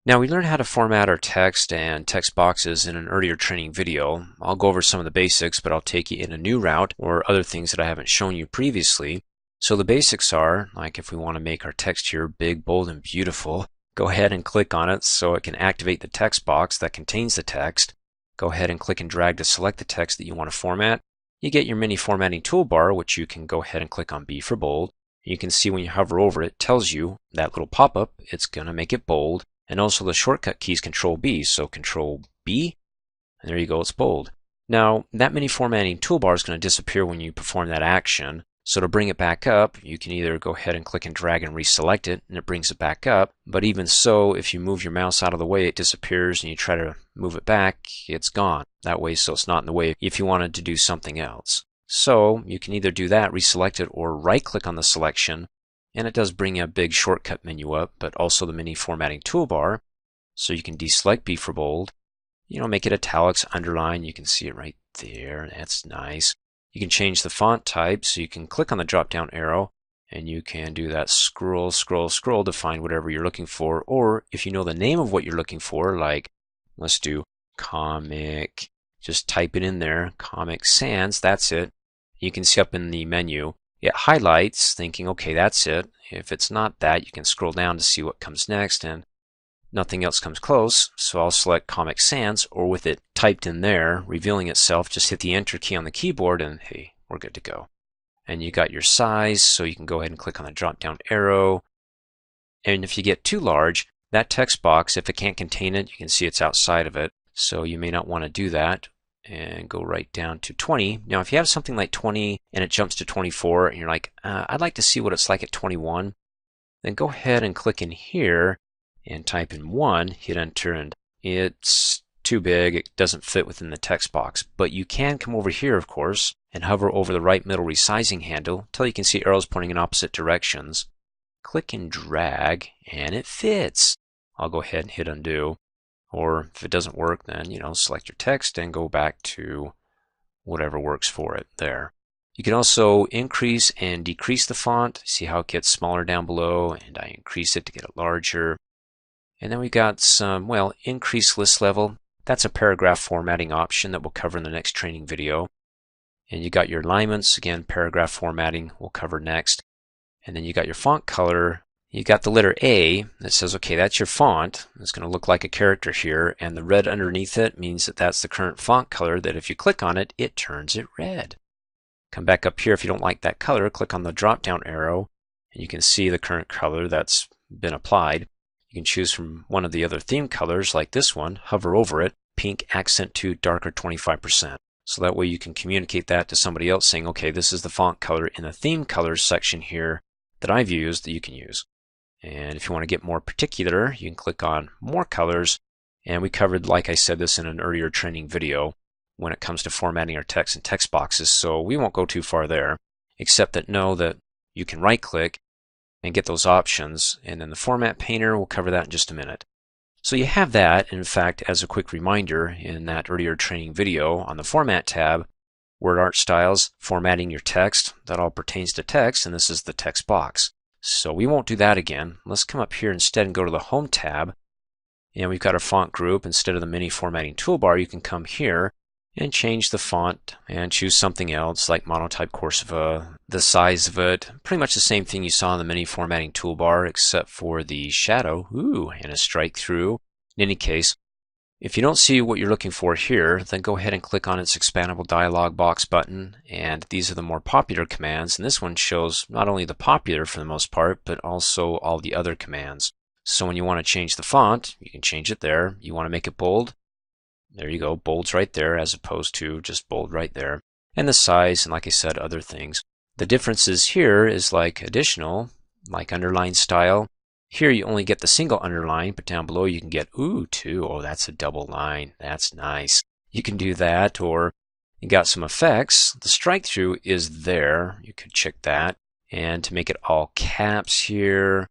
Now we learned how to format our text and text boxes in an earlier training video. I'll go over some of the basics, but I'll take you in a new route or other things that I haven't shown you previously. So the basics are, like if we want to make our text here big, bold, and beautiful, go ahead and click on it so it can activate the text box that contains the text. Go ahead and click and drag to select the text that you want to format. You get your mini formatting toolbar, which you can go ahead and click on B for bold. You can see when you hover over it, it tells you that little pop-up, it's going to make it bold. And also the shortcut key is Control B, so Control B, and there you go, it's bold. Now, that mini formatting toolbar is going to disappear when you perform that action. So to bring it back up, you can either go ahead and click and drag and reselect it, and it brings it back up. But even so, if you move your mouse out of the way, it disappears, and you try to move it back, it's gone. That way, so it's not in the way if you wanted to do something else. So you can either do that, reselect it, or right-click on the selection. And it does bring a big shortcut menu up, but also the mini formatting toolbar. So you can deselect B for bold, make it italics, underline. You can see it right there. That's nice. You can change the font type, so you can click on the drop-down arrow, and you can do that scroll, scroll, scroll to find whatever you're looking for. Or if you know the name of what you're looking for, like let's do comic, just type it in there, Comic Sans, that's it. You can see up in the menu, it highlights, thinking, okay, that's it. If it's not that, you can scroll down to see what comes next, and nothing else comes close. So I'll select Comic Sans, or with it typed in there, revealing itself, just hit the Enter key on the keyboard, and hey, we're good to go. And you got your size, so you can go ahead and click on the drop-down arrow. And if you get too large, that text box, if it can't contain it, you can see it's outside of it. So you may not want to do that. And go right down to 20. Now, if you have something like 20 and it jumps to 24 and you're like, I'd like to see what it's like at 21, then go ahead and click in here and type in 1, hit enter, and it's too big. It doesn't fit within the text box. But you can come over here, of course, and hover over the right middle resizing handle until you can see arrows pointing in opposite directions. Click and drag, and it fits. I'll go ahead and hit undo. Or if it doesn't work, then, select your text and go back to whatever works for it there. You can also increase and decrease the font. See how it gets smaller down below, and I increase it to get it larger. And then we got some, increase list level. That's a paragraph formatting option that we'll cover in the next training video. And you got your alignments, again, paragraph formatting we'll cover next. And then you got your font color. You got the letter A that says, okay, that's your font. It's going to look like a character here, and the red underneath it means that that's the current font color, that if you click on it, it turns it red. Come back up here if you don't like that color, click on the drop-down arrow, and you can see the current color that's been applied. You can choose from one of the other theme colors, like this one, hover over it, pink accent to darker 25%. So that way you can communicate that to somebody else saying, okay, this is the font color in the theme colors section here that I've used that you can use. And if you want to get more particular, you can click on More Colors. And we covered, like I said, this in an earlier training video when it comes to formatting our text and text boxes. So we won't go too far there, except that know that you can right-click and get those options. And then the Format Painter, we'll cover that in just a minute. So you have that. In fact, as a quick reminder, in that earlier training video on the Format tab, Word Art Styles, formatting your text, that all pertains to text, and this is the text box. So we won't do that again. Let's come up here instead and go to the Home tab. And we've got our font group. Instead of the mini formatting toolbar, you can come here and change the font and choose something else like Monotype Corsiva, the size of it. Pretty much the same thing you saw in the mini formatting toolbar except for the shadow and a strike through. In any case, if you don't see what you're looking for here, then go ahead and click on its Expandable Dialog Box button, and these are the more popular commands, and this one shows not only the popular for the most part, but also all the other commands. So when you want to change the font, you can change it there. You want to make it bold, there you go, bold's right there as opposed to just bold right there. And the size, and like I said, other things. The differences here is like additional, like underline style. Here you only get the single underline, but down below you can get, two. Oh, that's a double line. That's nice. You can do that, or you got some effects. The strike through is there. You could check that. And to make it all caps here,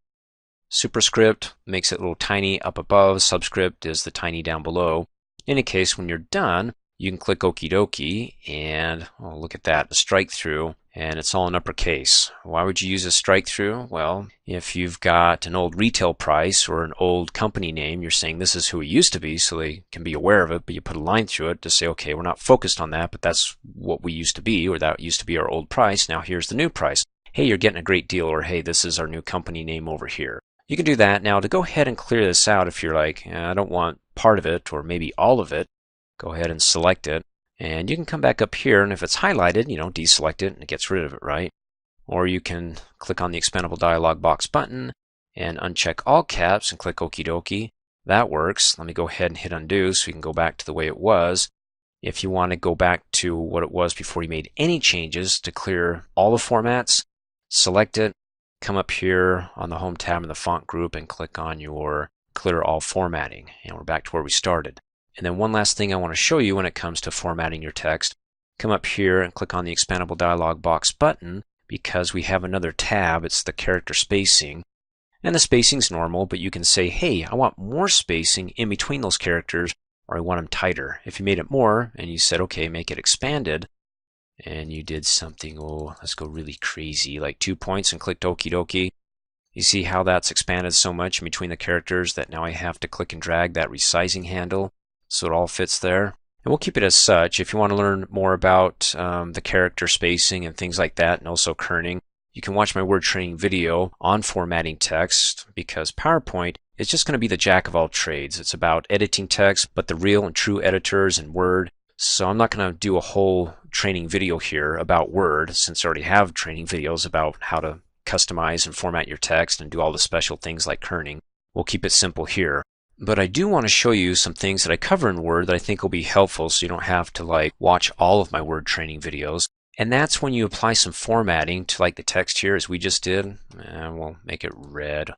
superscript makes it a little tiny up above. Subscript is the tiny down below. In any case, when you're done, you can click Okie dokie, and oh, look at that, the strike through and it's all in uppercase. Why would you use a strike through? Well, if you've got an old retail price or an old company name, you're saying this is who it used to be, so they can be aware of it, but you put a line through it to say, okay, we're not focused on that, but that's what we used to be, or that used to be our old price. Now here's the new price. Hey, you're getting a great deal, or hey, this is our new company name over here. You can do that. Now to go ahead and clear this out, if you're like, I don't want part of it or maybe all of it, go ahead and select it. And you can come back up here, and if it's highlighted, deselect it and it gets rid of it, right? Or you can click on the Expandable Dialog Box button and uncheck all caps and click Okie dokie. That works. Let me go ahead and hit undo so we can go back to the way it was. If you want to go back to what it was before you made any changes to clear all the formats, select it, come up here on the Home tab in the font group and click on your Clear All Formatting. And we're back to where we started. And then one last thing I want to show you when it comes to formatting your text, come up here and click on the Expandable Dialog Box button because we have another tab. It's the character spacing. And the spacing's normal, but you can say, hey, I want more spacing in between those characters, or I want them tighter. If you made it more and you said, okay, make it expanded, and you did something, let's go really crazy, like 2 points and clicked Okie dokie. You see how that's expanded so much in between the characters that now I have to click and drag that resizing handle so it all fits there. And we'll keep it as such. If you want to learn more about the character spacing and things like that, and also kerning, you can watch my word training video on formatting text, because PowerPoint is just going to be the jack of all trades. It's about editing text, but the real and true editors in Word. So I'm not going to do a whole training video here about Word, since I already have training videos about how to customize and format your text and do all the special things like kerning. We'll keep it simple here. But I do want to show you some things that I cover in Word that I think will be helpful, so you don't have to watch all of my Word training videos. And that's when you apply some formatting to the text here as we just did. And we'll make it red,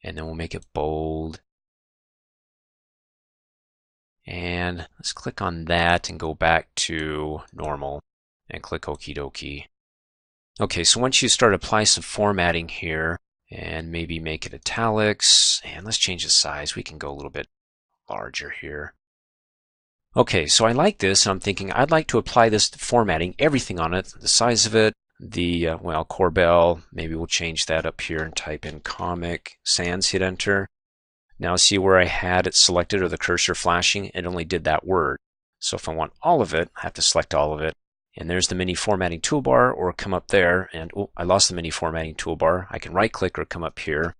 and then we'll make it bold. And let's click on that and go back to normal and click Okie dokie. Okay, so once you start applying some formatting here, and maybe make it italics, and let's change the size. We can go a little bit larger here. Okay, so I like this, and I'm thinking I'd like to apply this to formatting, everything on it, the size of it, the, Corbel, maybe we'll change that up here and type in Comic Sans, hit enter. Now see where I had it selected or the cursor flashing, it only did that word. So if I want all of it, I have to select all of it. And there's the mini formatting toolbar, or come up there and, I lost the mini formatting toolbar. I can right click or come up here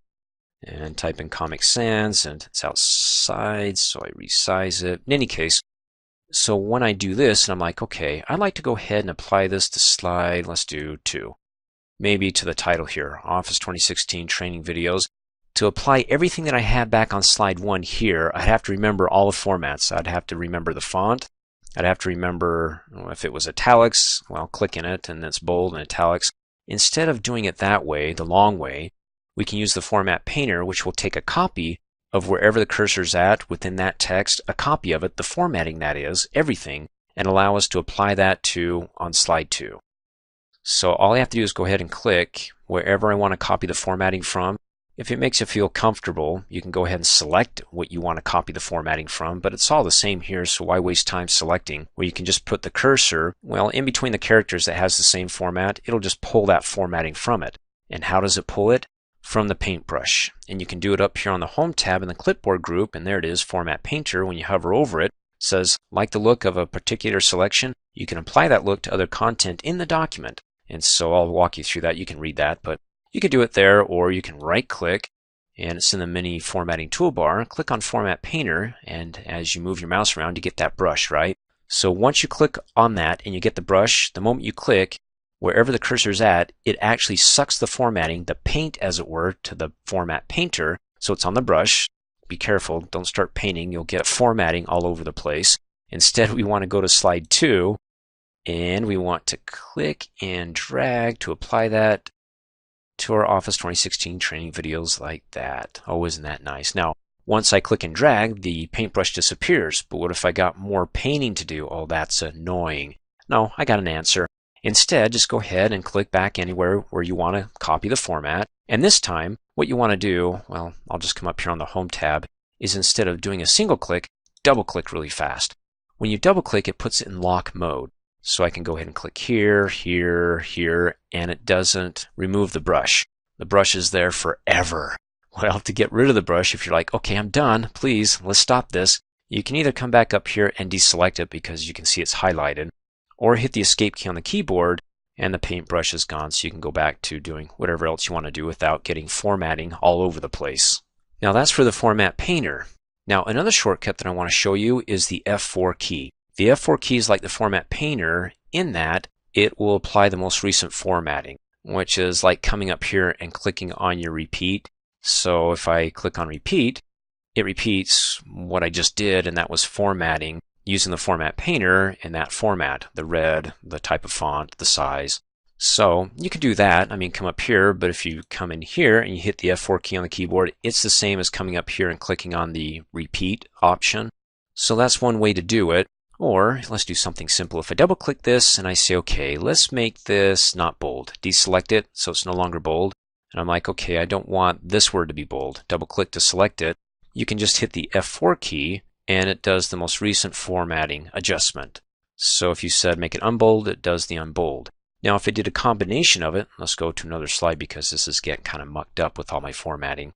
and type in Comic Sans, and it's outside, so I resize it. In any case, so when I do this and I'm like, okay, I'd like to go ahead and apply this to slide, let's do 2. Maybe to the title here, Office 2016 Training Videos. To apply everything that I had back on slide 1 here, I'd have to remember all the formats. I'd have to remember the font. I'd have to remember if it was italics, click in it and it's bold and italics. Instead of doing it that way, the long way, we can use the Format Painter, which will take a copy of wherever the cursor's at within that text, a copy of it, the formatting that is, everything, and allow us to apply that to on slide 2. So all I have to do is go ahead and click wherever I want to copy the formatting from. If it makes you feel comfortable, you can go ahead and select what you want to copy the formatting from, but it's all the same here, so why waste time selecting? Where you can just put the cursor, in between the characters that has the same format, it'll just pull that formatting from it. And how does it pull it? From the paintbrush. And you can do it up here on the Home tab in the Clipboard group, and there it is, Format Painter. When you hover over it, says, like the look of a particular selection, you can apply that look to other content in the document. And so I'll walk you through that. You can read that, but you can do it there, or you can right-click, and it's in the mini formatting toolbar. Click on Format Painter, and as you move your mouse around, you get that brush, right? So once you click on that and you get the brush, the moment you click, wherever the cursor's at, it actually sucks the formatting, the paint as it were, to the Format Painter. So it's on the brush. Be careful, don't start painting, you'll get formatting all over the place. Instead, we want to go to slide 2, and we want to click and drag to apply that to our Office 2016 training videos like that. Oh, isn't that nice? Now, once I click and drag, the paintbrush disappears. But what if I got more painting to do? Oh, that's annoying. No, I got an answer. Instead, just go ahead and click back anywhere where you want to copy the format. And this time, what you want to do, I'll just come up here on the Home tab, is instead of doing a single click, double click really fast. When you double click, it puts it in lock mode. So I can go ahead and click here, here, here, and it doesn't remove the brush. The brush is there forever. Well, to get rid of the brush, if you're like, okay, I'm done, please, let's stop this, you can either come back up here and deselect it because you can see it's highlighted, or hit the escape key on the keyboard and the paintbrush is gone, so you can go back to doing whatever else you want to do without getting formatting all over the place. Now that's for the Format Painter. Now another shortcut that I want to show you is the F4 key. The F4 key is like the Format Painter in that it will apply the most recent formatting, which is like coming up here and clicking on your repeat. So if I click on repeat, it repeats what I just did, and that was formatting using the Format Painter in that format, the red, the type of font, the size. So you can do that. I mean, come up here, but if you come in here and you hit the F4 key on the keyboard, it's the same as coming up here and clicking on the repeat option. So that's one way to do it. Or let's do something simple. If I double click this and I say, okay, let's make this not bold. Deselect it so it's no longer bold. And I'm like, okay, I don't want this word to be bold. Double click to select it. You can just hit the F4 key and it does the most recent formatting adjustment. So if you said make it unbold, it does the unbold. Now if I did a combination of it, let's go to another slide because this is getting kind of mucked up with all my formatting.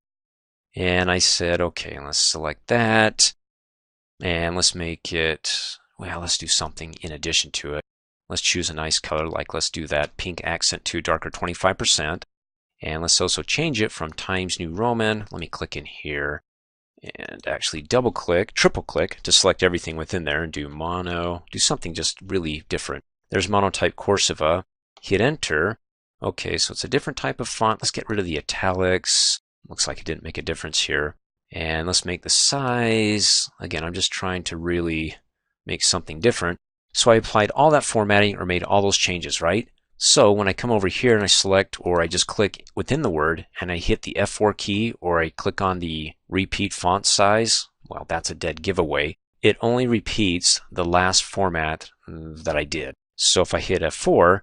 And I said, okay, let's select that. And let's make it, well, let's do something in addition to it. Let's choose a nice color, like let's do that pink accent to darker 25%. And let's also change it from Times New Roman. Let me click in here and actually double click, triple click to select everything within there and do mono, do something just really different. There's monotype Corsiva, hit enter. Okay, so it's a different type of font. Let's get rid of the italics. Looks like it didn't make a difference here. And let's make the size, again, I'm just trying to really make something different. So I applied all that formatting or made all those changes, right? So when I come over here and I select, or I just click within the word and I hit the F4 key, or I click on the repeat font size, well, that's a dead giveaway. It only repeats the last format that I did. So if I hit F4,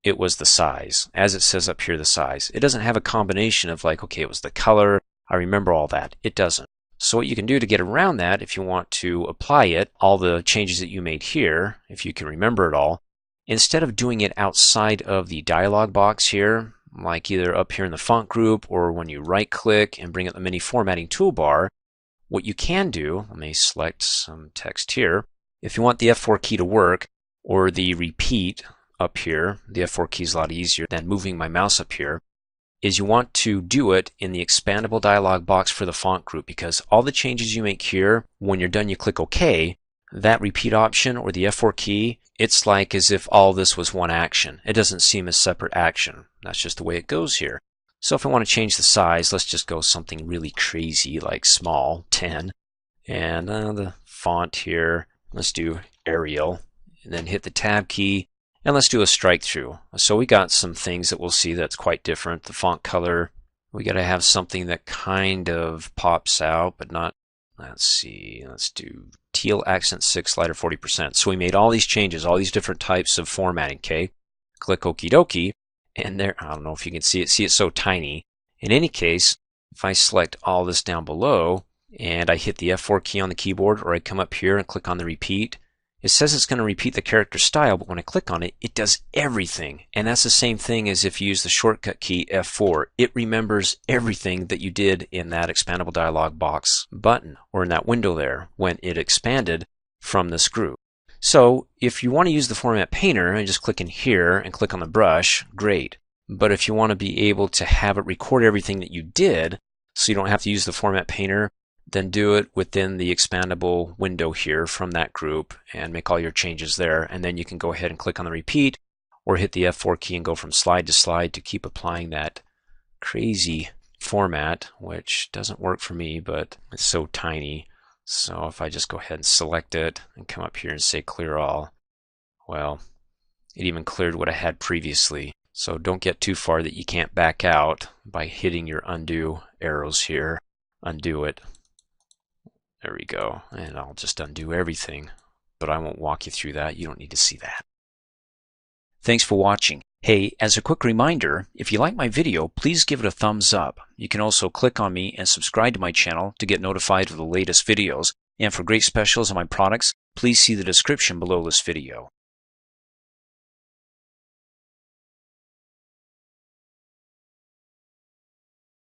it was the size. As it says up here, the size. It doesn't have a combination of like, okay, it was the color. I remember all that. It doesn't. So what you can do to get around that, if you want to apply it, all the changes that you made here, if you can remember it all, instead of doing it outside of the dialog box here, like either up here in the font group or when you right click and bring up the mini formatting toolbar, what you can do, let me select some text here. If you want the F4 key to work, or the repeat up here, the F4 key is a lot easier than moving my mouse up here, is you want to do it in the expandable dialog box for the font group, because all the changes you make here, when you're done you click OK, that repeat option or the F4 key, it's like as if all this was one action. It doesn't seem as separate action. That's just the way it goes here. So if I want to change the size, let's just go something really crazy like small, 10. And the font here, let's do Arial. And then hit the tab key. And let's do a strike through. So we got some things that we'll see that's quite different. The font color, we got to have something that kind of pops out, but not, let's see, let's do teal accent 6 slider 40%. So we made all these changes, all these different types of formatting, okay? Click okie dokie, and there, I don't know if you can see it's so tiny. In any case, if I select all this down below and I hit the F4 key on the keyboard, or I come up here and click on the repeat, it says it's going to repeat the character style, but when I click on it, it does everything. And that's the same thing as if you use the shortcut key F4. It remembers everything that you did in that expandable dialog box button, or in that window there, when it expanded from this group. So if you want to use the Format Painter and just click in here and click on the brush, great. But if you want to be able to have it record everything that you did, so you don't have to use the Format Painter, then do it within the expandable window here from that group and make all your changes there. And then you can go ahead and click on the repeat or hit the F4 key and go from slide to slide to keep applying that crazy format, which doesn't work for me, but it's so tiny. So if I just go ahead and select it and come up here and say clear all, well, it even cleared what I had previously. So don't get too far that you can't back out by hitting your undo arrows here. Undo it. There we go, and I'll just undo everything, but I won't walk you through that. You don't need to see that. Thanks for watching. Hey, as a quick reminder, if you like my video, please give it a thumbs up. You can also click on me and subscribe to my channel to get notified of the latest videos. And for great specials on my products, please see the description below this video.